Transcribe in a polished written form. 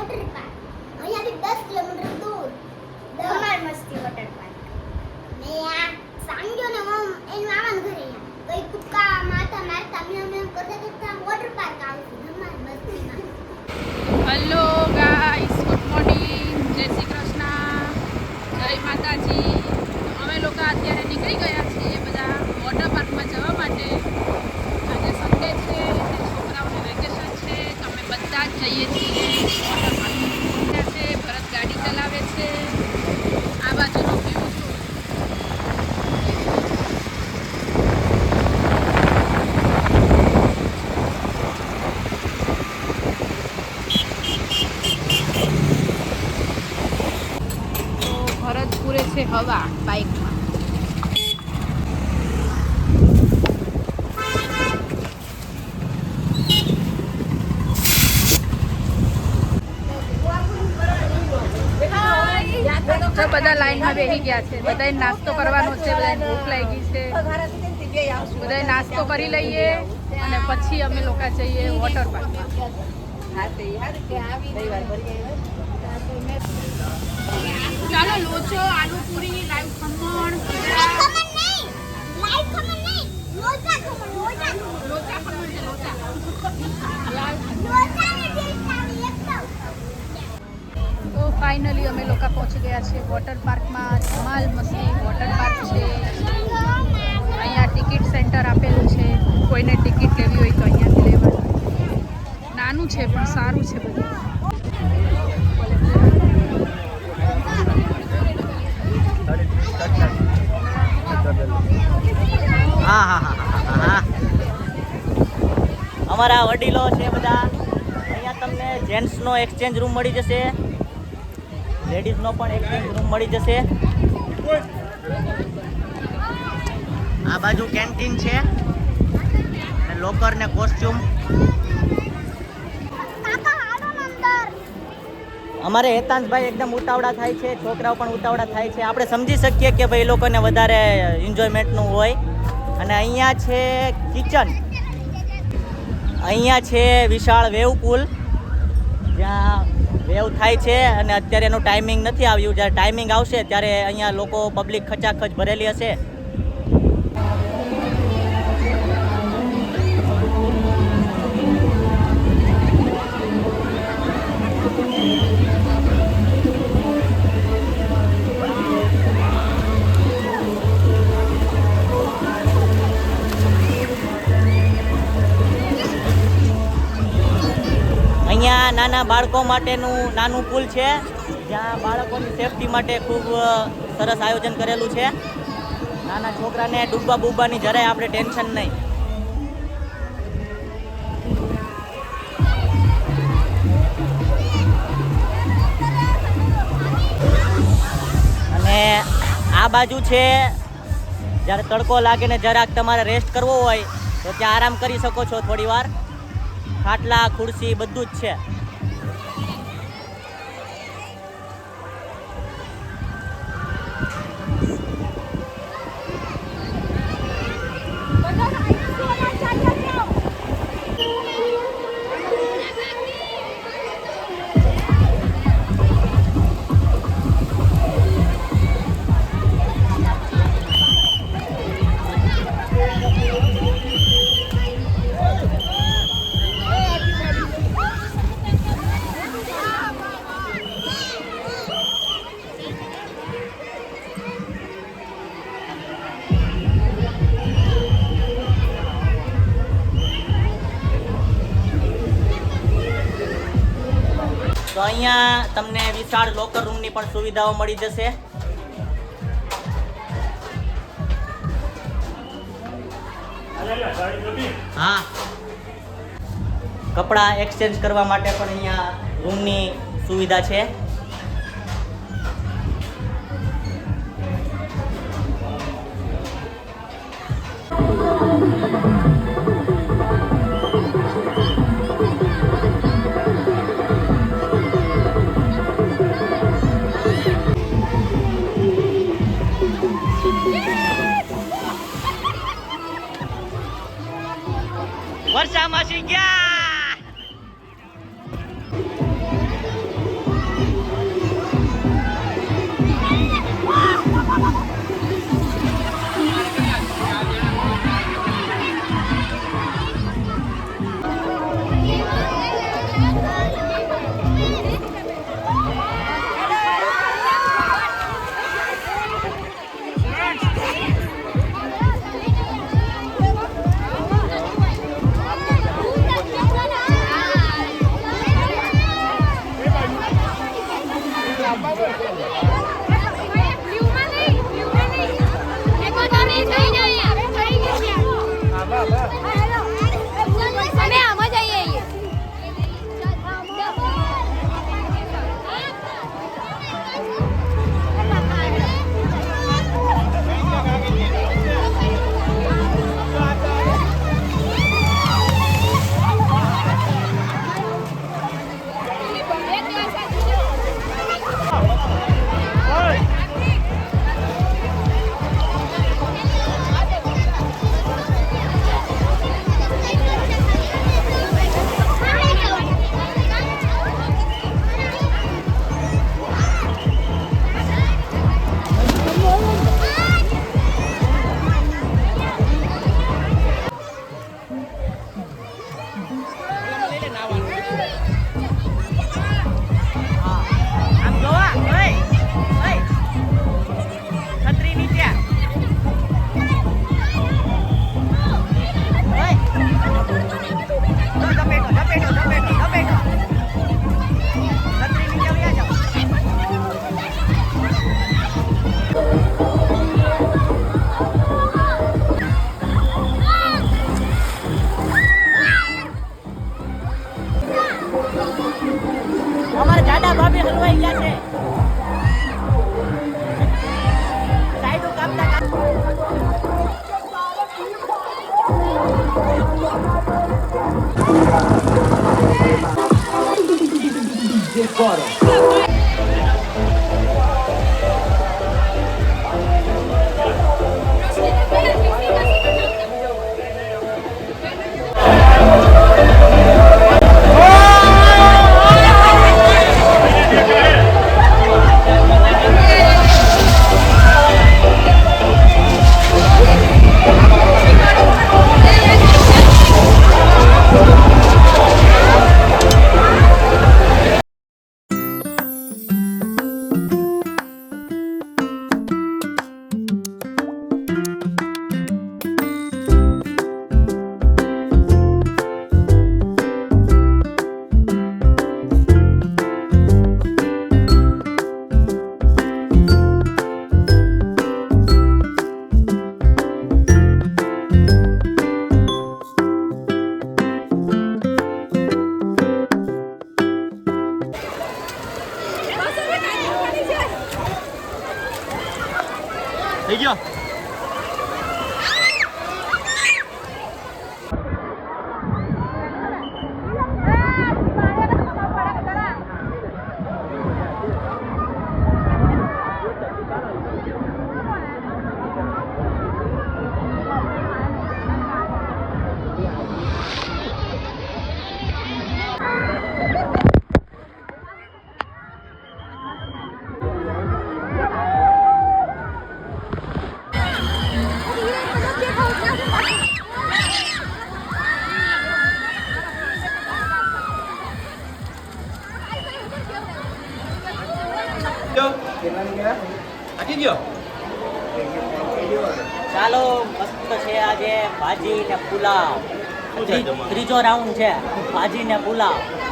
Water park અહીંયાથી 10 kilometre દૂર ધમાલ મસ્તી વોટર પાર્ક ને આ સાંજ્યો ને એનું આવવાનું ઘરે અહીંયા કઈ કુદકા માથા મારતા મેં કરતા કરતા વોટર પાર્ક આવશે ધમાલ મસ્તીમાં. હેલો ગાઈસ, ગુડ મોર્નિંગ, જય શ્રી કૃષ્ણ, જય માતાજી. અમે લોકો અત્યારે નીકળી ગયા છીએ બધા વોટર પાર્કમાં જવા માટે. આજે સન્ડે છે એટલે છોકરાઓને વેકેશન છે તો અમે બધા જ જઈએ છીએ વોટર પાર્કમાં. છે ભરત ગાડી ચલાવે છે. આ બાજુનો વ્યૂ જો. ભરત પૂરે છે હવા બાઇકમાં. તો બધા લાઈનમાં બેસી ગયા છે. બધાએ નાસ્તો કરવાનો છે. બધાને ભૂખ લાગી છે. બધાએ નાસ્તો કરી લઈએ અને પછી અમે લોકો જઈએ વોટર પાર્કમાં. ચાલો લોચો, આલુ પૂરી, લાઈવ ખમણ, લોચા ખમણ છે લોચા. તો ફાઇનલી અમે લોકો પહોંચી ગયા છે વોટર પાર્કમાં. ધમાલ મસ્તી વોટર પાર્ક છે. અહીંયા ટિકિટ સેન્ટર આપેલું છે. કોઈને ટિકિટ લેવી હોય તો અહીંયાથી લેવાનું. નાનું છે પણ સારું છે બધું. અમારા વડીલો છે બધા. અહીંયા તમને જેન્ટ્સનો એક્સચેન્જ રૂમ મળી જશે, લેડીઝનો પણ એક્સચેન્જ રૂમ મળી જશે. આ બાજુ કેન્ટીન છે અને લોકર ને કોસ્ચ્યુમ. અમારે હેતાંશભાઈ એકદમ ઉતાવળા થાય છે, છોકરાઓ પણ ઉતાવળા થાય છે. આપણે સમજી શકીએ કે ભાઈ એ લોકોને વધારે એન્જોયમેન્ટનું હોય. અને અહીંયા છે કિચન, અહીંયા છે વિશાળ વેવ પુલ જ્યાં વેવ થાય છે. અને અત્યારે એનું ટાઈમિંગ નથી આવ્યું. જ્યારે ટાઈમિંગ આવશે ત્યારે અહીંયા લોકો પબ્લિક ખચાખચ ભરેલી હશે. અહીંયા નાના બાળકો માટેનું નાનું પુલ છે જ્યાં બાળકોની સેફટી માટે ખૂબ સરસ આયોજન કરેલું છે. નાના છોકરાને ડૂબવા બૂબવાની જરાય આપણે ટેન્શન નહીં. અને આ બાજુ છે જ્યારે તડકો લાગે ને જરાક તમારે રેસ્ટ કરવો હોય તો ત્યાં આરામ કરી શકો છો થોડી વાર. ખાટલા, ખુરશી બધું જ છે. તો અહીંયા તમને વિશાળ લોકર રૂમની પણ સુવિધાઓ મળી જશે. હા, કપડાં એક્સચેન્જ કરવા માટે પણ અહીંયા રૂમની સુવિધા છે. વર્ષા માસી ગયા. તમારો. થઈ ગયો. આજી ગયો. ચાલો મસ્ત છે આજે ભાજી ને પુલાવ. શું છે જમવાનું? ત્રીજો રાઉન્ડ છે ભાજી ને પુલાવ.